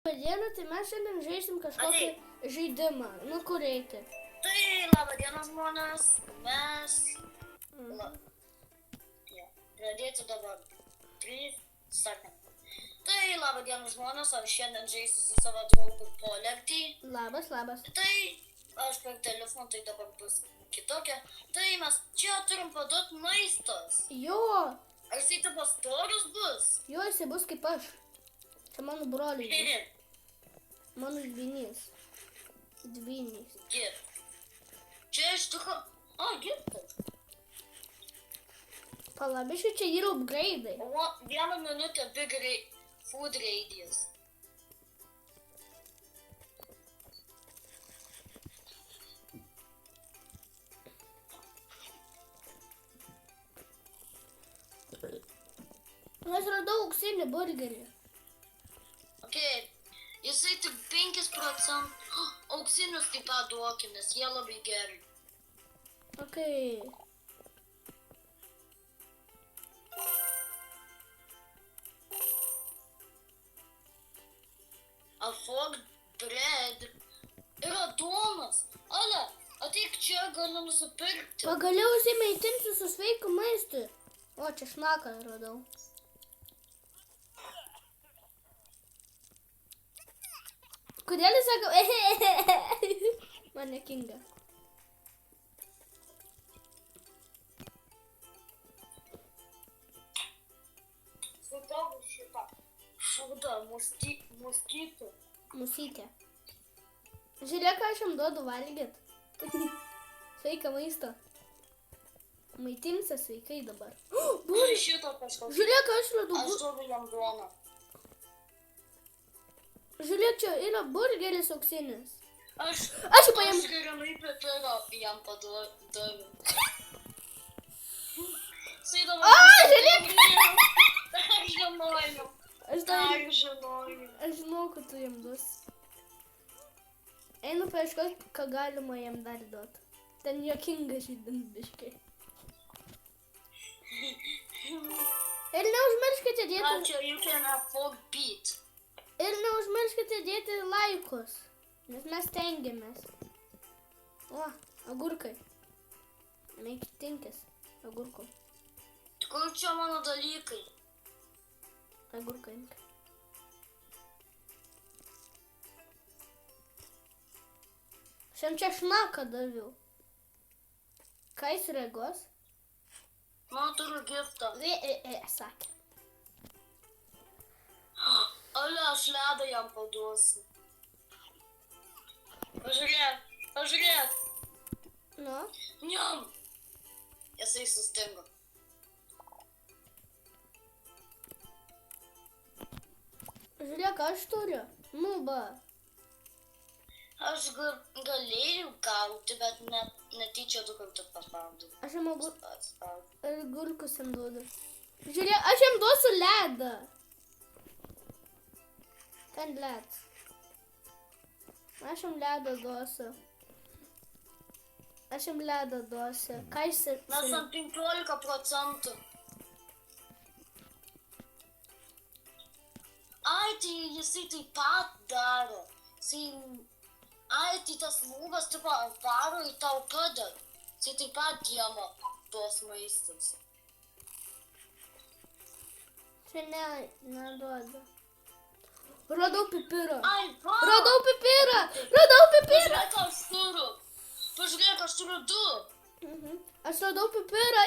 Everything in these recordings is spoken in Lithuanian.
Diena, tai mes šiandien žaisim kažkokį žaidimą. Nu, kur eiti? Tai labą dieną, žmonės. Mes... Pradėti dabar. 3 sakant. Tai labą dieną, žmonės. Aš šiandien žaisiu su savo draugu Polektį. Labas, labas. Tai aš per telefoną, tai dabar bus kitokia. Tai mes čia turim paduoti maistas. Jo. Ar jisai tavo storas bus? Jo, jisai bus kaip aš. Čia mano broliai. Mano dvynys. Gir. Čia iš tikrųjų... O, girtas. Palabiškai, čia yra upgrade'ai. O, 1 minutę big food radius. Aš radau auksinį burgerį. Okay. Jisai tik 5%. Auksinius taip pat duokim, nes jie labai gerai. Okay. Afford bread. Yra duonas. Ale, ateik čia, galiu nusipirkti. Pagaliau įsimaitinsiu su sveiku maistu. O, čia šnaką radau. Kodėl jis sako, man nekinga. Sutau šitą šūdą muskytų. Musytė. Žiūrėk, ką aš jam duodu valgyt. Sveiką maistą. Maitinsi sveikai dabar. Turi šito kažkokį. Žiūrėk, aš radau. Aš duodu jam duoną. Žiūrėk, čia yra burgeris auksinis. Aš paėmiau. Aš gerai pipirą jam padaviau. Žiūrėk! Aš žinojau. Aš žinau, kad tu jam duosi. Einu paieškoti, ką galima jam dar duoti. Ten juokinga žaidint biškai. Ir neužmirškite dėti... Čia you can afford beat. Ir neužmirškite dėti laikus, nes mes stengiamės. O, agurkai. Meiktinkis, agurku. Kur čia mano dalykai? Agurkai. Šiam čia šnaką daviau. Ką jis reagos? Man turiu giftą. Sakė. Ale, aš ledą jam paduosiu. Pažiūrėk. Nu? Niam. Jisai sustingo. Žiūrėk, aš turiu. Nu, ba. Aš galėjau gauti, bet netyčia 2 kartus paspaudžiau. Aš jam agurkus jam duodu. Žiūrėk, aš jam duosiu ledą. Ten led. Aš jam ledą duosiu. Ką jis... Mes ant 15%. Ai, tai jisai taip pat daro. Ai, tai tas lūgas tipo ant paro ir tau padeda. Jisai taip pat diema tuos maistus. Čia neduoda. Radau pipirą. Ai, va! Radau pipirą! Pažiūrėk, aš turiu 2. Aš radau pipirą.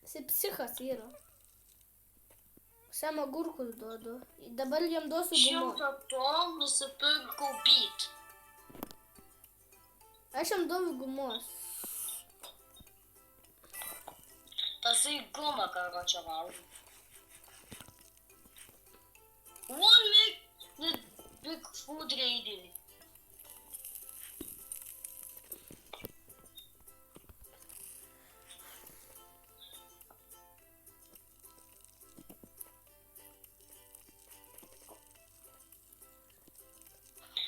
Jisai psichas yra. Šiam agurkus duodu. Dabar jam duosiu gumos. 100 ton nusipirkau beat. Aš jam duodu gumos. Tasai gumą, ką čia valgai. One make the big food raiding.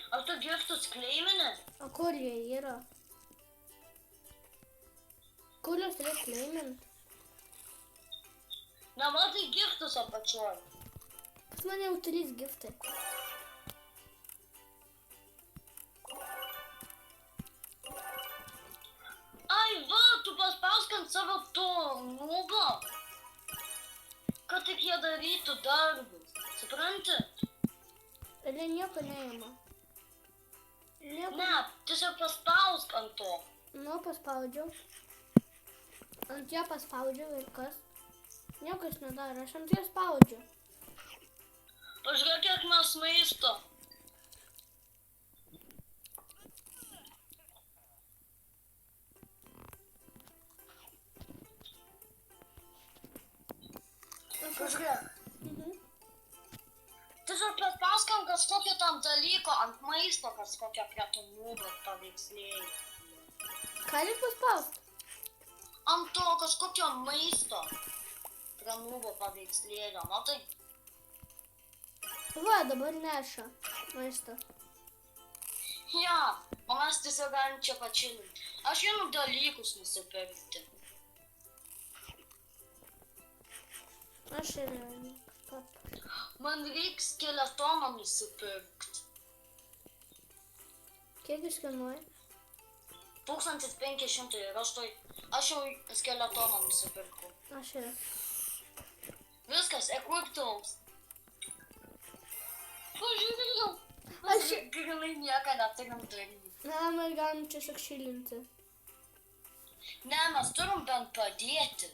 Ar tu giftus kleimini? O kur jie yra? Kur jos reikia laimint? Nematai giftus apačioj. Pas mane jau 3 giftai. Ai, va, tu paspausk ant savo to nubo, kad tik jie darytų darbus. Supranti? Ir jie nieko neima. Nieko. Ne, tiesiog paspausk ant to. Nu, paspaudžiau. Ant jo paspaudžiau ir kas? Niekas nedaro, aš ant jo spaudžiu. Pažiūrėk, kiek mes maisto. Pažiūrėk. Tiesiog paspausk ant kažkokio tam dalyko, ant maisto kažkokio prie to nubo paveikslėlį. Ką reikia paspausti? Ant to kažkokio maisto prie nubo paveikslėlio, matai? Va, dabar neša maistą. Ja, o mes tiesiog galim čia pačilinti. Aš einu dalykus nusipirkti. Aš ir... Man reiks skeletoną nusipirkti. Kiek jis kainuoja? 1500 ir aš jau skeletoną nusipirkau. Aš ir... Viskas, equiptums. Pažiūrėjau. Aš... Grilai nieko neturim daryti. Na, mes galim čia sakšilinti. Ne, mes turim bent padėti.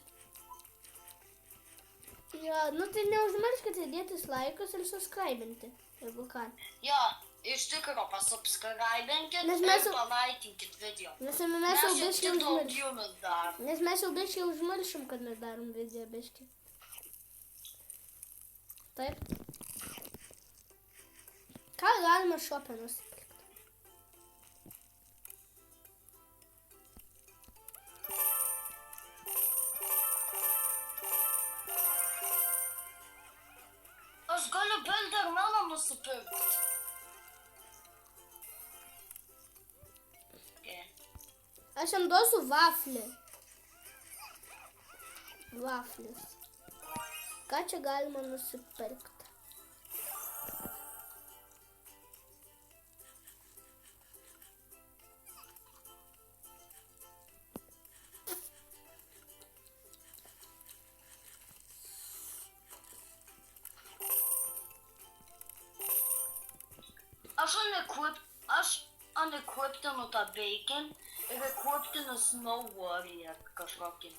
Ja, nu tai neužmirškite dėtis laikus ir subscribinti, jeigu ką. Ja, iš tikro pasubscribinkit Nes ir mes jau- palaikinkit video. Nes mes Mes jau jau biškai tik užmiršim. daugiau dar. Nes mes jau biškai užmiršim, kad mes darom video biškai. Taip. Ką galima šopę nusipirkti? Aš galiu Bendermeną nusipirkti. Aš jam duosiu vaflį. Vaflis. Ką čia galima nusipirkti? Aš unequiptinu tą bacon ir equiptinu Snow Warrior kažkokį.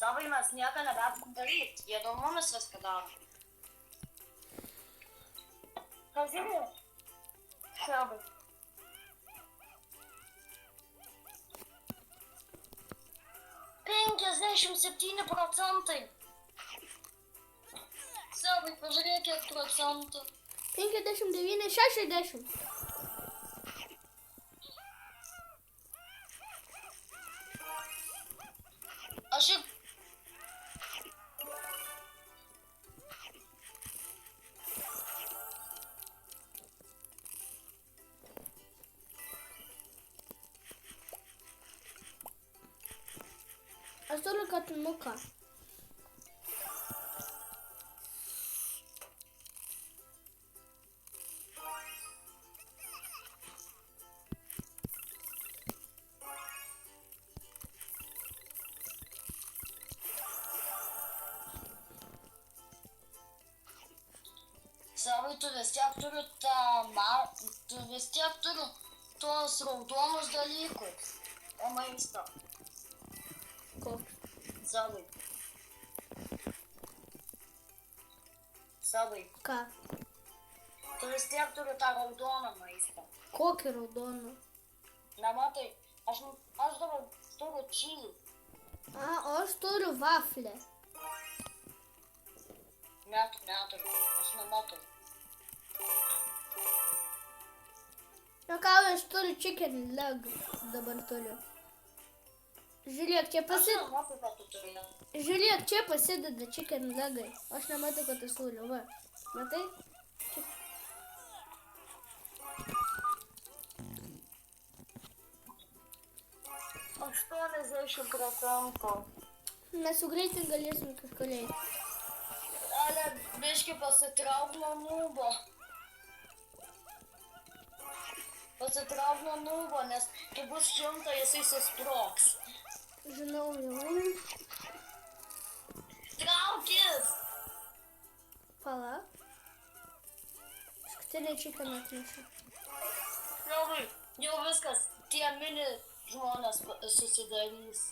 Savai mes nieko nebesim daryti, jie dėl mumis viską daro. Ką žiūrėjau? Savai. %57. Savai, pažiūrėk, kiek procentų. 59, 60. Aš ir... Aš turiu katinuką. Savai, tu vis tiek turi tuos raudonus dalykus. O maisto. Koks? Savai. Savai. Ką? Tu vis tiek turi tą raudoną maistą. Kokį raudoną? Nematai, aš dabar turiu čilį. A, o aš turiu vaflę. Neturiu, aš nematau. Juokauju, aš turiu chicken leg. Dabar turiu. Žiūrėk, čia Aš pasideda. nematau, kad tu turi. Žiūrėk, čia pasideda chicken legai. Aš nematau, kad tai sūriu. Va. Matai? 80%. Mes su greitai galėsim kažkur eiti. Ale, biški pasitrauk nuo nubo. Pasitrauk nuo nubo, nes kai bus 100, jisai susproks. Žinau jau. Traukis! Pala. Paskutinį čikaną atnešiu. Labai, jau viskas, tie mini žmonės susidarys.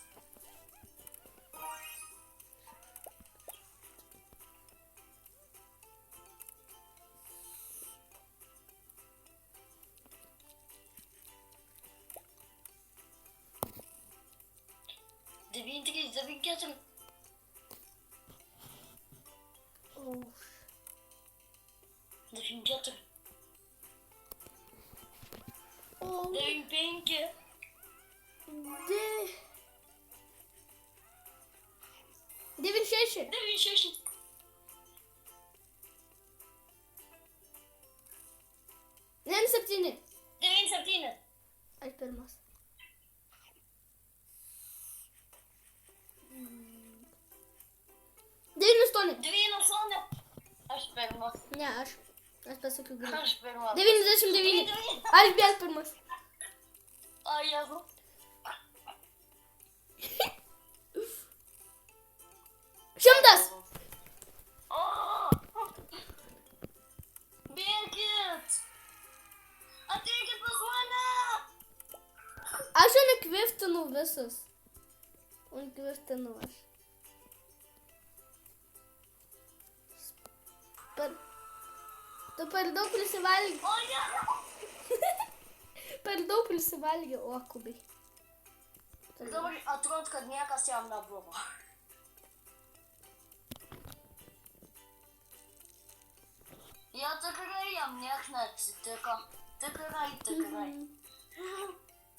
Devin 3, 9, 4. Už. 9, 4. O. 9, 5. De... 9-6. 9, 6. Ne, 7. 9, 7. Aš pirmas. 9-8. 9, 8. Aš pirmas. Ne, aš pasakiau greitai. Aš pirmas. 99. Aš vėl pirmas. O, Jėzu. Šimtas. O! Bėkit! Ateikit pas mane! Aš jau nekviftinu visus. Un kviftinu aš. Tu per daug prisivalgi. O, Jėzu! Per daug prisivalgi, o kubai. Dabar atrodo, kad niekas jam nebuvo. Jo tikrai jam nieks neatsitiko. Tikrai.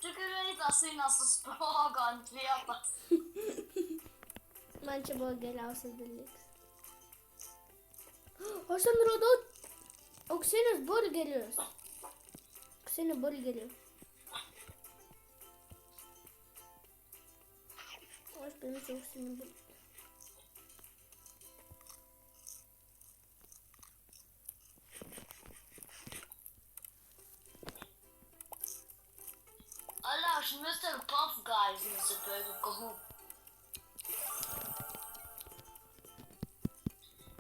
Tikrai tasai nesusprogo ant vietos. Man čia buvo geriausias dalykas. Aš ten radau auksinius burgerius. Auksinį burgerį. O aš paimsiu auksinį burgerį. Ale, aš Mr. Puff Guys nusipirkau.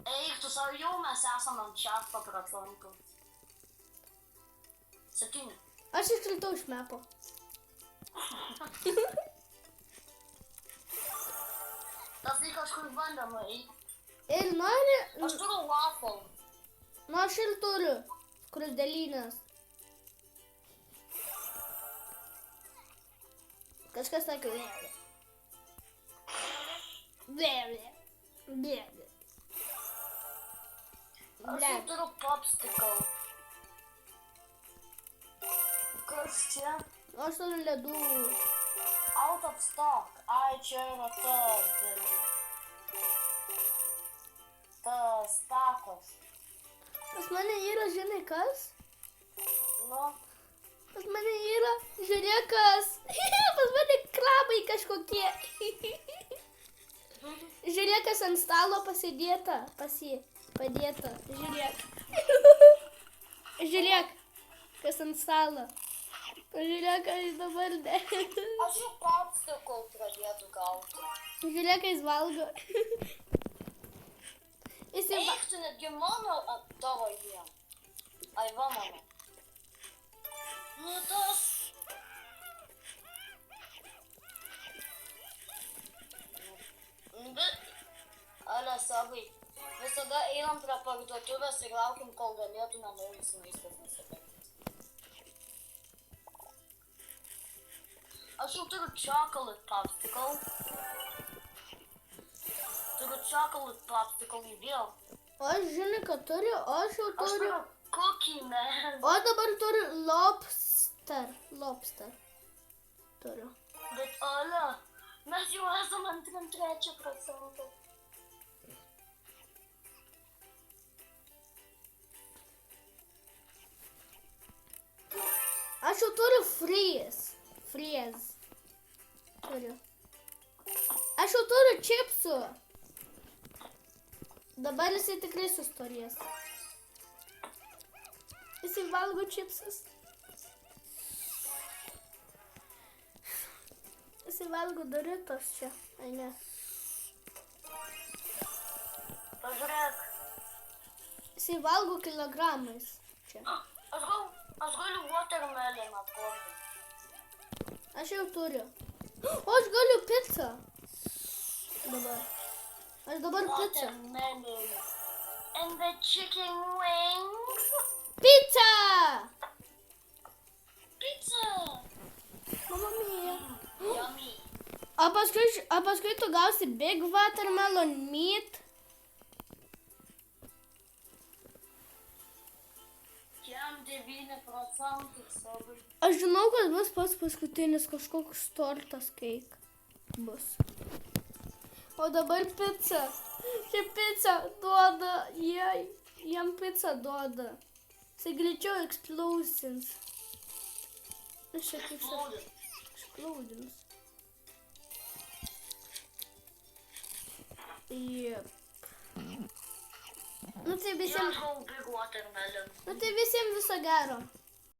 Eik, tu savo jau mes esam ant 6%. 7. Aš iškritau iš mepo. Tas tai kažkur bandama eiti. Ir nori... Aš turiu waffle. Nu, aš ir turiu. Skruzdėlynas. Kažkas sakė vėlė. Vėlė. Aš jau turiu popsicle. Kas čia? Aš turiu ledų. Out of stock. Ai, čia yra tas. Tas takos. Pas mane yra, žinai kas? Nu, Pas mane yra, žiūrėk kas. Pas mane krabai kažkokie. Žiūrėk, kas ant stalo pasidėta. Padėta. Žiūrėk. Žiūrėk, kas ant stalo. Žiūrėk, ką jis dabar dė. aš jau popsicle pradėtų gauti. Žiūrėk, ką jis valgo. Jis jau... Eik, tu netgi mano tavo jie. Ai, va mano. Nu, tas. Bet, ale savai. Visada einam prie parduotuvės ir laukim, kol galėtume naujas maistas nusipirkti. Aš jau turiu chocolate popsicle. Turiu chocolate popsicle į vėl. O aš žinai, kad turiu, o aš jau Aš turiu. turiu cookie man. O dabar turiu lobster. Turiu. Bet, ale, mes jau esam ant 3%. Aš jau turiu fries. Turiu. Aš jau turiu čipsų. Dabar jisai tikrai sustorės. Jisai valgo čipsus. Jisai valgo Doritos čia. Ai ne. Pažiūrėk. Jisai valgo kilogramais čia. Aš galiu watermelon apgauti. Aš jau turiu. O aš galiu pizzą. Dabar. Aš dabar pizzą. Watermelon. And the chicken wings. Pizza! Pizza. Mamma mia. Yummy. O paskui tu gausi big watermelon meat. Jam 9% savai. Aš žinau, kad bus pats paskutinis kažkoks tortas cake. Bus. O dabar pizza. Čia pizza duoda. Jam pizza duoda. Jisai greičiau explosins. Aš čia kaip sakau. Explodins. Jep. Nu tai visiems. Big watermelon. Nu tai visiems viso gero.